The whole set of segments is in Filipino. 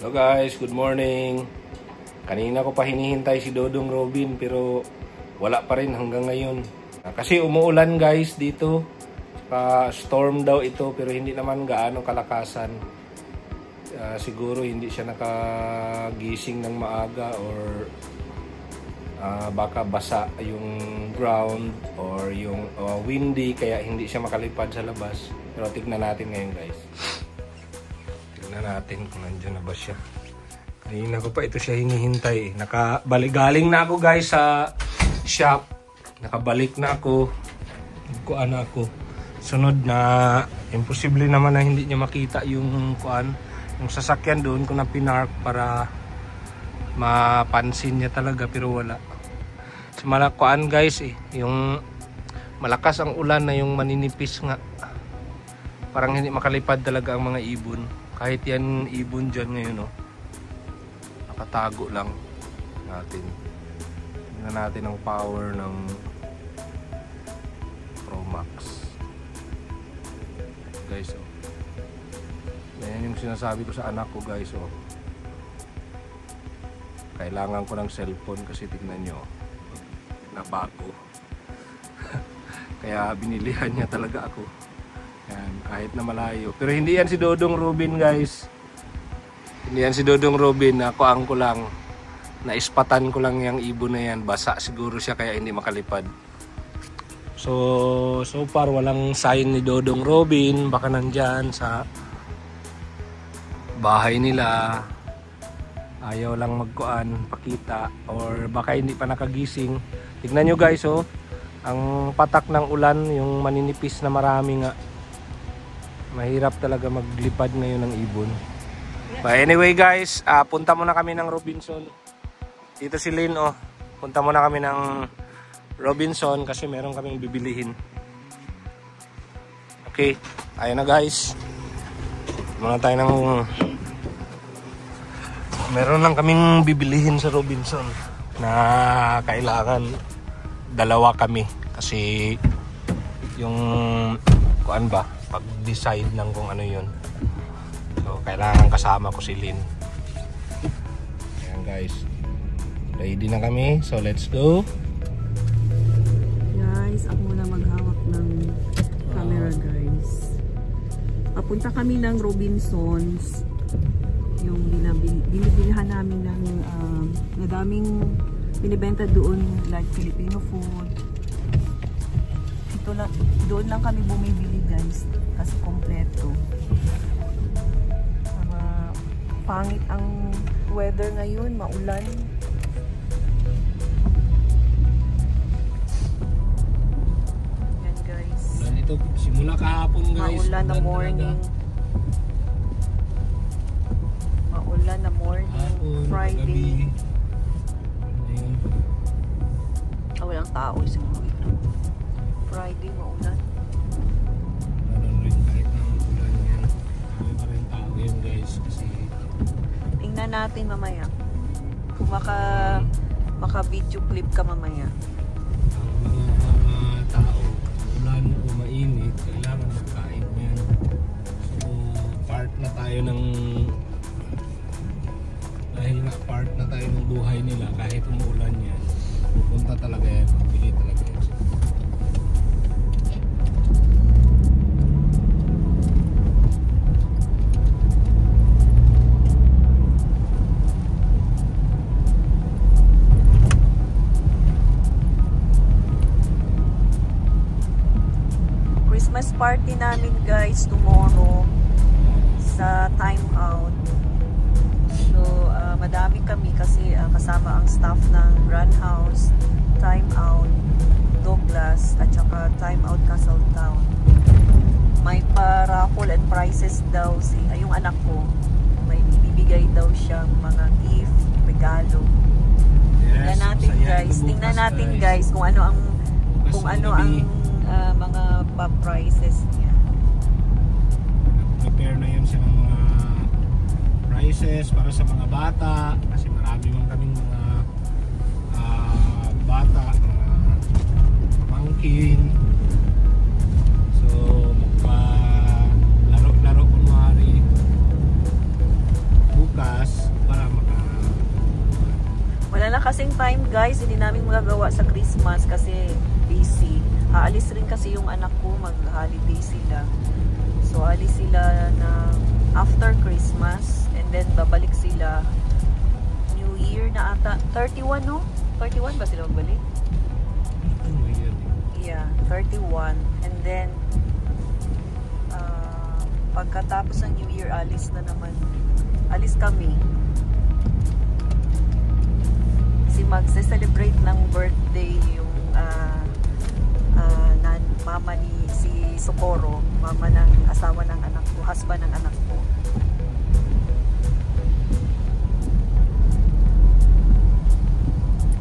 Hello guys, good morning. Kanina ko pa hinihintay si Dodong Robin pero wala pa rin hanggang ngayon. Kasi umuulan guys dito. Storm daw ito pero hindi naman gaano kalakasan. Siguro hindi siya nakagising ng maaga or baka basa yung ground or yung windy kaya hindi siya makalipad sa labas. Pero tignan natin ngayon guys. Tignan natin kung nandiyan na ba siya. Kanina ko pa ito siya hinihintay. Galing na ako guys sa shop. Nakabalik na ako. Kuan ako. Sunod na imposible naman na hindi niya makita yung kuan. Yung sasakyan doon ko na pinark para mapansin niya talaga pero wala. Sa kuan guys yung malakas ang ulan na yung maninipis nga. Parang hindi makalipad talaga ang mga ibon. Kahit yan ibon dyan ngayon nakatago lang natin. Tingnan natin ang power ng Pro Max. Guys yan yung sinasabi ko sa anak ko guys kailangan ko ng cellphone kasi tingnan nyo nabago. Kaya binilihan niya talaga ako. Yan, kahit na malayo. Pero hindi yan si Dodong Robin guys. Hindi yan si Dodong Robin. Ako ko lang. Naispatan ko lang yung ibon na yan. Basa siguro siya kaya hindi makalipad. So far walang sign ni Dodong Robin. Baka nandyan sa bahay nila. Ayaw lang magkuan, pakita. Or baka hindi pa nakagising. Tignan nyo guys ang patak ng ulan, yung maninipis na marami nga. Mahirap talaga maglipad ngayon ng ibon. But anyway guys, punta muna kami ng Robinson. Dito si Lynn punta muna kami ng Robinson kasi meron kaming bibilihin. Okay, ayun na guys. Muna tayo ng meron lang kaming bibilihin sa Robinson na kailangan dalawa kami kasi yung kuan ba pag-decide ng kung ano yun. So kailangan kasama ko si Lynn. Ayan guys, ready na kami, so let's go guys. Ako muna maghawak ng camera guys. Papunta kami ng Robinsons, yung binibilhan namin ng madaming binibenta doon like Filipino food. Doon lang kami bumibili guys kasi kompleto. Pangit ang weather ngayon, maulan. Yan guys. Ulan ito simula kahapon guys. Maulan na morning. Maulan na morning. Friday. Walang tao siguro. Friday maulan. Meron rin kahit ng ulan yan. May pa rin tao yun guys kasi Tingnan natin mamaya. Kung maka video clip ka mamaya. ang mga tao ulan o mainit kailangan magkain yan. So part na tayo ng dahil nga part na tayo ng buhay nila kahit umuulan yan. Pupunta talaga yan, pili talaga yan. Christmas party namin guys tomorrow sa Time Out. So madami kami kasi kasama ang staff ng Grand House, Time Out, Douglas at saka Time Out Castletown. May pa-raffle and prizes daw yung anak ko. May bibigay daw siyang mga gift, regalo. Tingnan natin guys, tingnan natin guys kung ano ang mga pa-prizes niya. Prepare na yun sa mga prizes para sa mga bata kasi marami man kaming mga bata, mga pamangkin. So magpa laro-laro kunwari bukas kasing time guys, hindi namin magagawa sa Christmas kasi busy. Aalis rin kasi yung anak ko, mag-holiday sila. So alis sila na after Christmas and then babalik sila New Year na ata. 31 no? 31 ba sila magbalik? Yeah, 31. And then pagkatapos ng New Year, alis na naman. Alis kami. Kasi magse-celebrate ng birthday yung mama ni si Socorro, mama ng asawa ng anak ko, husband ng anak ko.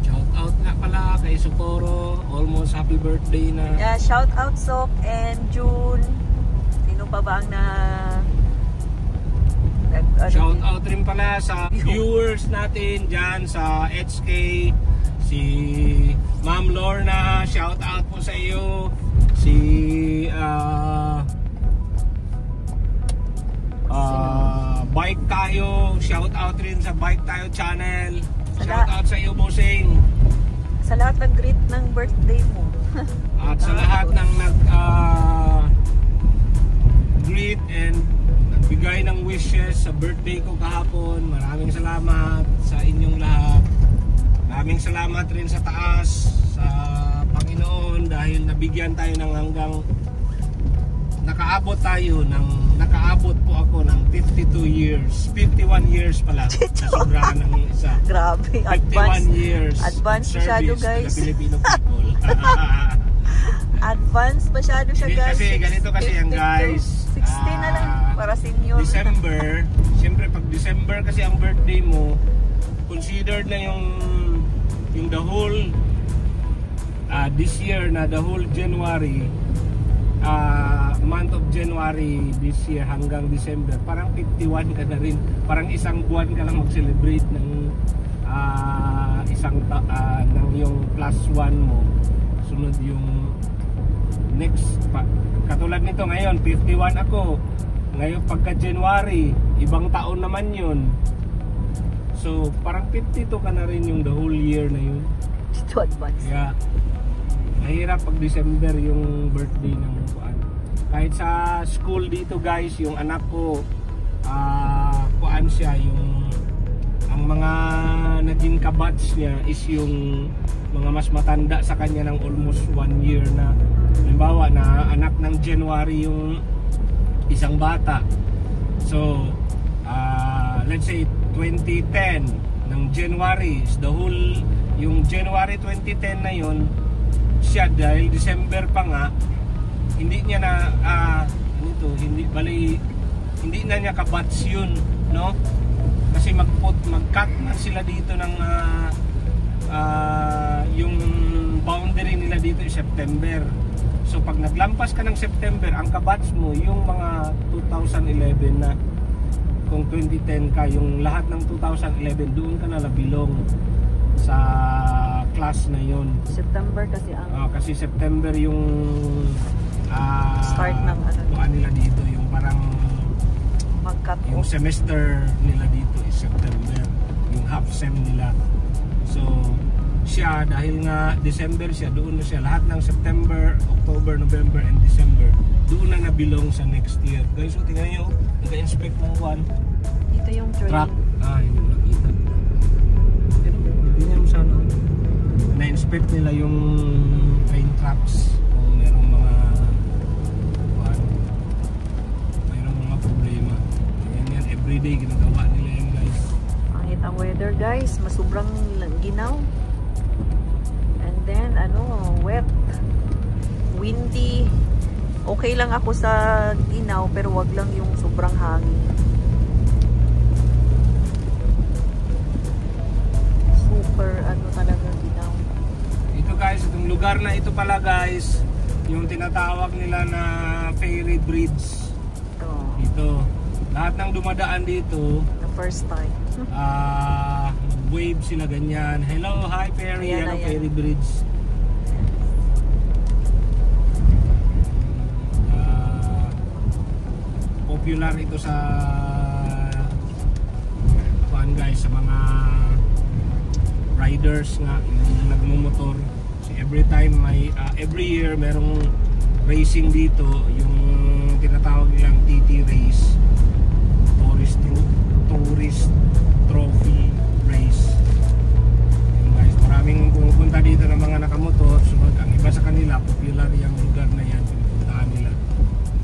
Shout out nga pala kay Socorro, almost happy birthday na. Yeah, shout out Sok and June. Sino pa ba ang shout out rin pala sa viewers natin dyan sa HK, si Ma'am Lorna, shout out po sa iyo. Si Bike Tayo, shout out rin sa Bike Tayo channel. Shout out sa iyo, Bossing. Sa lahat nag-greet ng birthday mo. At sa lahat ng greet and nagbigay ng wishes sa birthday ko kahapon. Maraming salamat sa inyong lahat. Maraming salamat rin sa taas, sa Panginoon, dahil nabigyan tayo ng hanggang nakaabot po ako ng 52 years, 51 years pala. Nasobrahan ng isa. Grabe, 51 years advance masyado guys. To the Filipino people. Advance masyado siya guys. Kasi ganito kasi yan guys. 16 na lang para senior. December, siyempre pag December kasi ang birthday mo, considered na yung the whole this year na the whole January, month of January this year hanggang December, parang 51 ka na rin. Parang isang buwan ka lang mag-celebrate ng ng yung plus 1 mo. Sunod yung next katulad nito ngayon, 51 ako. Ngayon pagka January, ibang taon naman yun. So parang 52 ka na rin yung the whole year na yun. Ito advance. Yeah. Mahirap pag December yung birthday ng kuan. Kahit sa school dito guys, yung anak ko kuan siya, yung ang mga naging kabatch niya is yung mga mas matanda sa kanya ng almost 1 year na. Halimbawa na anak ng January yung isang bata. So let's say 2010 ng January is the whole, yung January 2010 na yun, siya dahil December pa nga, hindi niya na hindi na niya kabatch yun, no? Kasi mag-cut na sila dito ng yung boundary nila dito is September. So pag naglampas ka ng September, ang kabatch mo yung mga 2011 na, kung 2010 ka, yung lahat ng 2011 doon ka na nabilong sa class na yon. September kasi ang kasi September yung start ng nila dito, yung parang mag-cut yung semester nila dito is September, yung half sem nila. So siya, dahil nga December siya, doon na siya lahat ng September, October, November and December, doon na nabilong sa next year. Guys, so tingnan nyo, nag-inspect ng one dito yung truck. Hindi mo nakita, pero hindi niya sana na-inspect nila yung train tracks kung merong mga problema. Yan everyday ginagawa nila yan guys. Pangit ang weather guys, masubrang ginaw. And then wet, windy. Okay lang ako sa ginaw, pero wag lang yung sobrang hangin. Super talaga ginaw. Ito guys, itong lugar na ito pala guys, yung tinatawag nila na Ferry Bridge. Ito. Lahat ng dumadaan dito, the first time. wave sila ganyan. Hello, hi Ferry, ayan. Ferry Bridge. Popular ito sa guys, sa mga riders nga yung nagmumotor. So every year merong racing dito, yung tinatawag nilang TT race, tourist trophy race. Yun guys, maraming pumupunta dito ng mga nakamotor. So ang iba sa kanila, popular yung lugar na yan, pinupuntahan nila.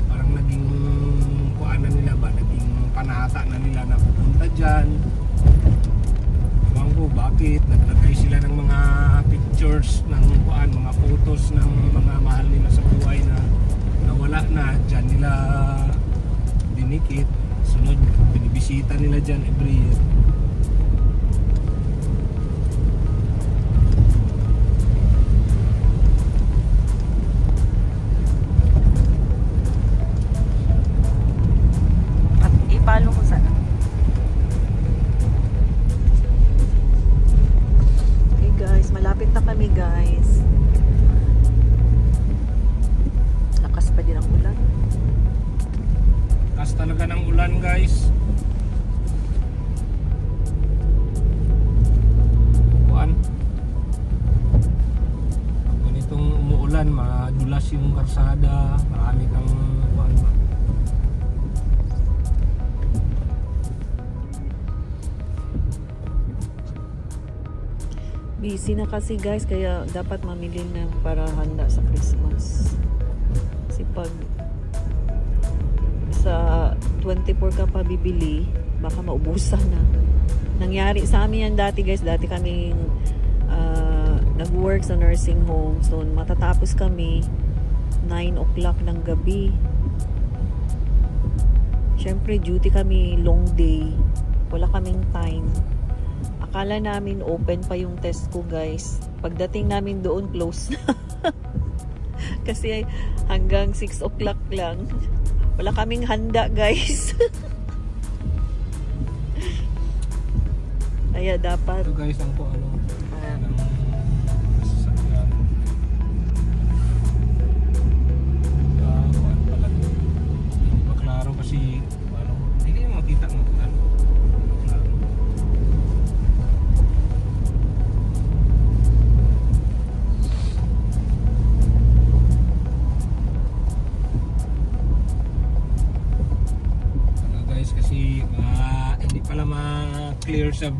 Parang naging kuanan nila ba, naging panata na nila na pupunta dyan. Ewan ko bakit, naglagay sila ng mga pictures ng kuan, mga photos ng mga mahal nila sa buhay na nawala na, dyan nila dinikit. Sunod, binibisita nila dyan every year. At ipalo ko sana. Okay guys, malapit na kami guys. Lakas pa din ang ulan. Lakas talaga ng ulan guys. Kuan, pag ganitong umuulan, madulas yung karsada, marami kang kuan ba. Busy na kasi guys, kaya dapat mamili na para handa sa Christmas. Kasi pag sa 24 ka pa bibili, baka maubusan na. Nangyari sa amin yan dati guys. Dati kaming nag-work sa nursing home. So matatapos kami 9 o'clock ng gabi. Syempre duty kami long day. Wala kaming time. Akala namin open pa yung test ko guys. Pagdating namin doon close na. Kasi hanggang 6 o'clock lang. Wala kaming handa guys. Kaya dapat Ito guys ang ano ng sasakyan. Kuan pala. Hindi pa klaro kasi ano, hindi mo makita ng ano. Klaro. Kasi hindi pala ma-clear sa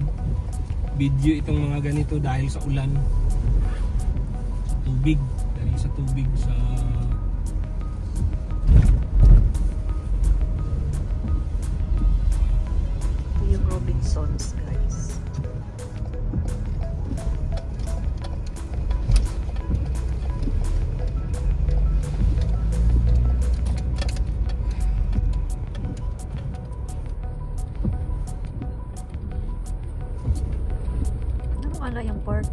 video itong mga ganito dahil sa ulan, sa tubig, dahil sa tubig sa yung Robinsons guys. Wala yung park.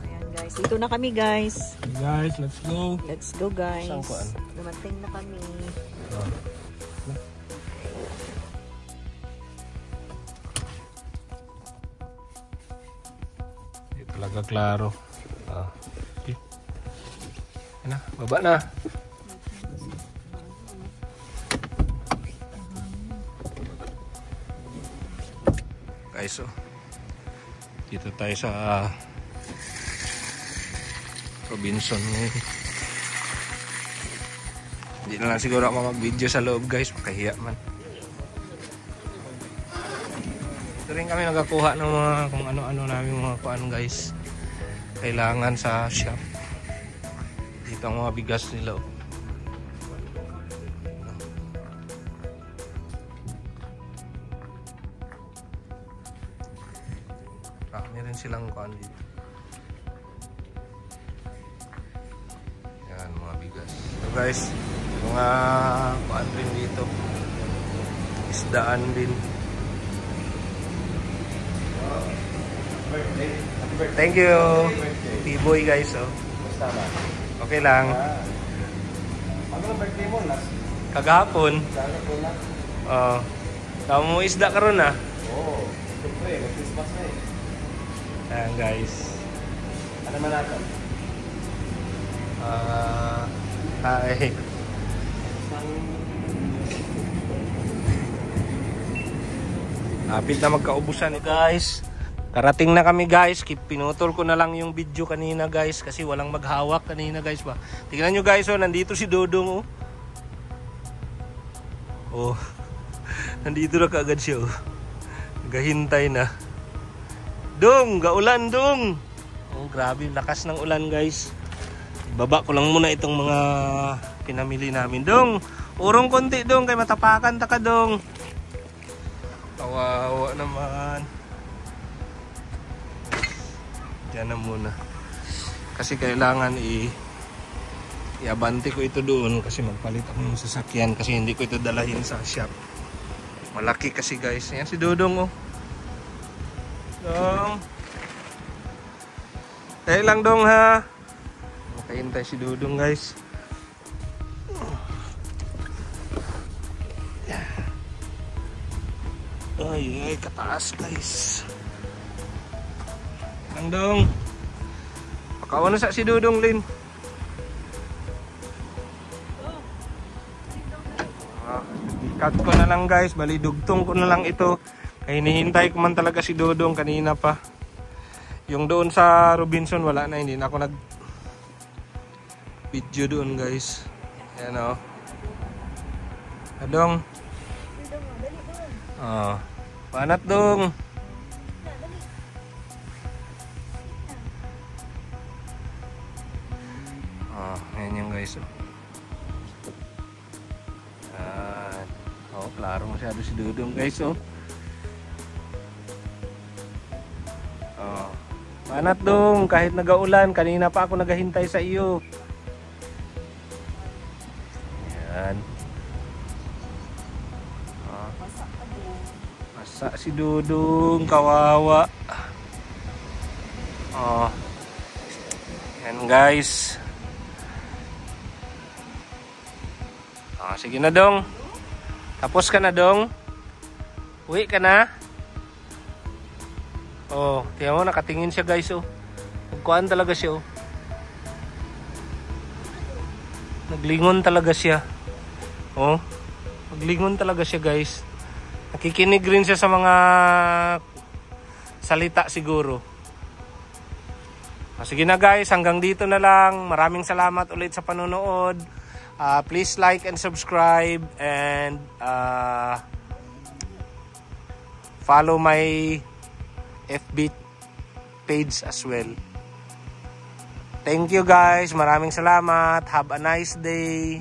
Ayan guys, ito na kami guys. Okay guys, let's go. Let's go guys. Saan kuan? Dumating na kami. Hindi talaga klaro. Okay. Yan na, baba na. Guys, so dito tayo sa Robinson ngayon. Hindi na lang siguro ako mag-video sa loob guys, makahiya man. Ito rin kami nagkakuha ng mga kung ano-ano namin mga kuan guys, kailangan sa shop. Dito ang mga bigas nila. Meron silang kuan dito. Yan, mga bigas. So guys, mga kuan rin dito. Isdaan din. Thank you. T-boy guys, oh. Okay lang. Ano ang birthday mo? Kagahapon. Kagahapon na? Tama mo isda karon ah. Oo. Siyempre, mag-Christmas na eh. Ayan guys. Ano man natin? Kain. Ay. Lapit na magkaubusan guys. Karating na kami guys. Pinutol ko na lang yung video kanina guys kasi walang maghawak kanina guys ba. Tingnan nyo guys, oh, nandito si Dodong oh. Oh. Nandito na kaagad siya oh. Gahintay na. Dong, gaulan dong. Oh, grabe, lakas ng ulan guys. Ibaba ko lang muna itong mga pinamili namin. Dong, urong konti dong kay matapakan ta ka dong. Kawawa naman. Diyan na muna. Kasi kailangan iabante ko ito doon kasi magpalit ako ng sasakyan kasi hindi ko ito dalahin sa shop. Malaki kasi guys. Ayan si Dodong oh. Dong. Tayo lang dong ha. Makahintay si Dodong guys. Ay, kataas guys. Lang dong. Pakawan na sa si Dodong Lin. Cut ko na lang guys. Bali dugtong ko na lang ito. Kaya hinihintay ko man talaga si Dodong kanina pa. Yung doon sa Robinson wala na. Hindi na ako nag video doon guys. Ayan o. Dodong. Panat dong. Ayan yung guys. Klaro masyado si Dodong guys. Panat dong. Kahit nagaulan. Kanina pa ako naghahintay sa iyo. Ayan. Masa si Dodong, kawawa. Yan guys. Sige na dong. Tapos ka na dong. Uwi ka na. Tingnan mo, nakatingin siya guys oh. Nagkuhan talaga siya oh. Naglingon talaga siya. Naglingon talaga siya guys. Nakikinig rin siya sa mga salita siguro. Sige na guys, hanggang dito na lang. Maraming salamat ulit sa panonood. Please like and subscribe and follow my FB page as well. Thank you guys. Maraming salamat. Have a nice day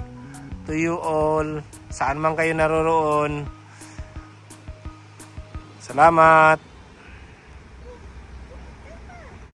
to you all. Saan man kayo naroroon. Salamat.